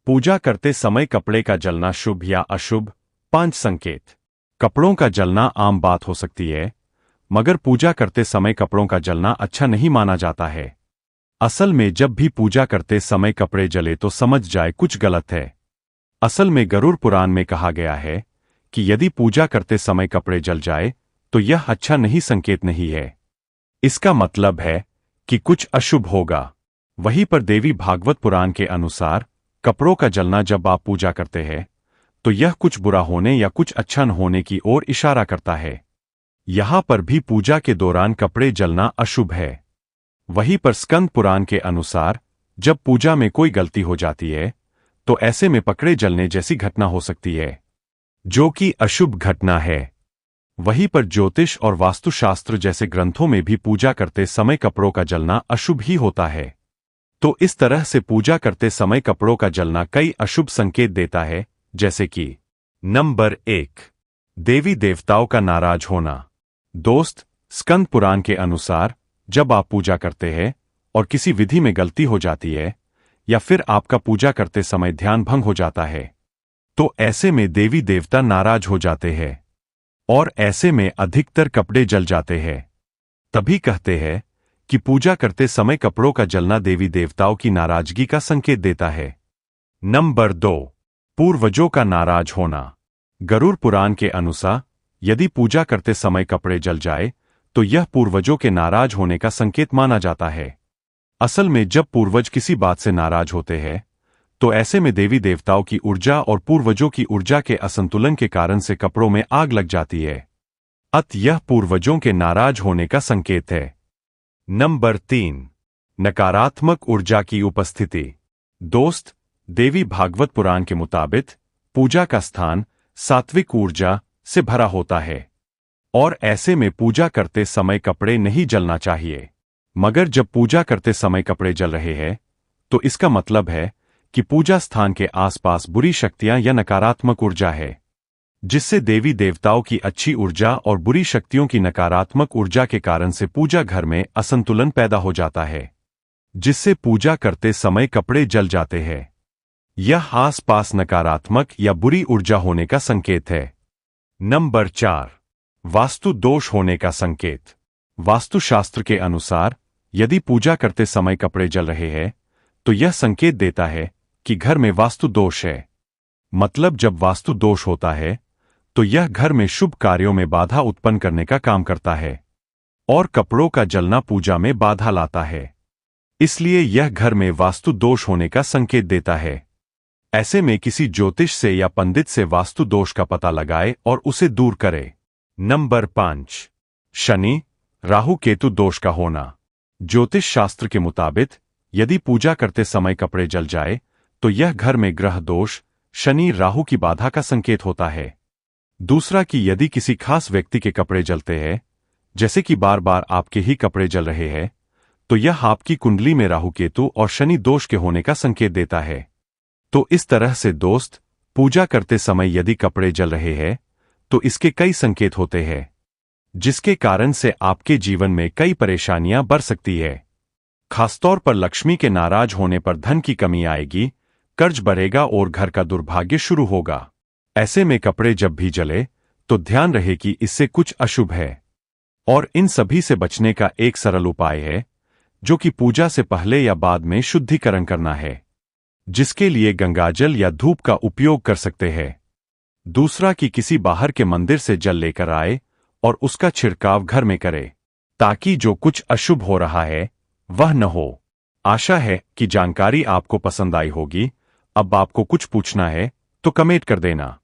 पूजा करते समय कपड़े का जलना शुभ या अशुभ। 5 संकेत। कपड़ों का जलना आम बात हो सकती है, मगर पूजा करते समय कपड़ों का जलना अच्छा नहीं माना जाता है। असल में जब भी पूजा करते समय कपड़े जले तो समझ जाए कुछ गलत है। असल में गरुड़ पुराण में कहा गया है कि यदि पूजा करते समय कपड़े जल जाए तो यह अच्छा नहीं संकेत नहीं है। इसका मतलब है कि कुछ अशुभ होगा। वहीं पर देवी भागवत पुराण के अनुसार कपड़ों का जलना जब आप पूजा करते हैं तो यह कुछ बुरा होने या कुछ अच्छा न होने की ओर इशारा करता है। यहां पर भी पूजा के दौरान कपड़े जलना अशुभ है। वहीं पर स्कंद पुराण के अनुसार जब पूजा में कोई गलती हो जाती है तो ऐसे में पकड़े जलने जैसी घटना हो सकती है, जो कि अशुभ घटना है। वहीं पर ज्योतिष और वास्तुशास्त्र जैसे ग्रंथों में भी पूजा करते समय कपड़ों का जलना अशुभ ही होता है। तो इस तरह से पूजा करते समय कपड़ों का जलना कई अशुभ संकेत देता है, जैसे कि नंबर 1, देवी देवताओं का नाराज होना। दोस्त, स्कंद पुराण के अनुसार जब आप पूजा करते हैं और किसी विधि में गलती हो जाती है या फिर आपका पूजा करते समय ध्यान भंग हो जाता है तो ऐसे में देवी देवता नाराज हो जाते हैं और ऐसे में अधिकतर कपड़े जल जाते हैं। तभी कहते हैं कि पूजा करते समय कपड़ों का जलना देवी देवताओं की नाराजगी का संकेत देता है। नंबर 2, पूर्वजों का नाराज होना। गरुड़ पुराण के अनुसार यदि पूजा करते समय कपड़े जल जाए तो यह पूर्वजों के नाराज होने का संकेत माना जाता है। असल में जब पूर्वज किसी बात से नाराज होते हैं तो ऐसे में देवी देवताओं की ऊर्जा और पूर्वजों की ऊर्जा के असंतुलन के कारण से कपड़ों में आग लग जाती है। अतः यह पूर्वजों के नाराज होने का संकेत है। नंबर 3, नकारात्मक ऊर्जा की उपस्थिति। दोस्त, देवी भागवत पुराण के मुताबिक पूजा का स्थान सात्विक ऊर्जा से भरा होता है और ऐसे में पूजा करते समय कपड़े नहीं जलना चाहिए। मगर जब पूजा करते समय कपड़े जल रहे हैं तो इसका मतलब है कि पूजा स्थान के आसपास बुरी शक्तियां या नकारात्मक ऊर्जा है, जिससे देवी देवताओं की अच्छी ऊर्जा और बुरी शक्तियों की नकारात्मक ऊर्जा के कारण से पूजा घर में असंतुलन पैदा हो जाता है, जिससे पूजा करते समय कपड़े जल जाते हैं। यह आसपास नकारात्मक या बुरी ऊर्जा होने का संकेत है। नंबर 4, वास्तु दोष होने का संकेत। वास्तुशास्त्र के अनुसार यदि पूजा करते समय कपड़े जल रहे हैं तो यह संकेत देता है कि घर में वास्तु दोष है। मतलब जब वास्तु दोष होता है तो यह घर में शुभ कार्यों में बाधा उत्पन्न करने का काम करता है और कपड़ों का जलना पूजा में बाधा लाता है। इसलिए यह घर में वास्तु दोष होने का संकेत देता है। ऐसे में किसी ज्योतिष से या पंडित से वास्तु दोष का पता लगाए और उसे दूर करे। नंबर 5, शनि राहु केतु दोष का होना। ज्योतिष शास्त्र के मुताबिक यदि पूजा करते समय कपड़े जल जाए तो यह घर में ग्रह दोष शनि राहु की बाधा का संकेत होता है। दूसरा कि यदि किसी खास व्यक्ति के कपड़े जलते हैं, जैसे कि बार बार आपके ही कपड़े जल रहे हैं, तो यह आपकी कुंडली में राहु केतु और शनि दोष के होने का संकेत देता है। तो इस तरह से दोस्त, पूजा करते समय यदि कपड़े जल रहे हैं तो इसके कई संकेत होते हैं, जिसके कारण से आपके जीवन में कई परेशानियां बढ़ सकती है। खासतौर पर लक्ष्मी के नाराज होने पर धन की कमी आएगी, कर्ज बढ़ेगा और घर का दुर्भाग्य शुरू होगा। ऐसे में कपड़े जब भी जले तो ध्यान रहे कि इससे कुछ अशुभ है और इन सभी से बचने का एक सरल उपाय है, जो कि पूजा से पहले या बाद में शुद्धिकरण करना है, जिसके लिए गंगाजल या धूप का उपयोग कर सकते हैं। दूसरा कि किसी बाहर के मंदिर से जल लेकर आए और उसका छिड़काव घर में करे, ताकि जो कुछ अशुभ हो रहा है वह न हो। आशा है कि जानकारी आपको पसंद आई होगी। अब आपको कुछ पूछना है तो कमेंट कर देना।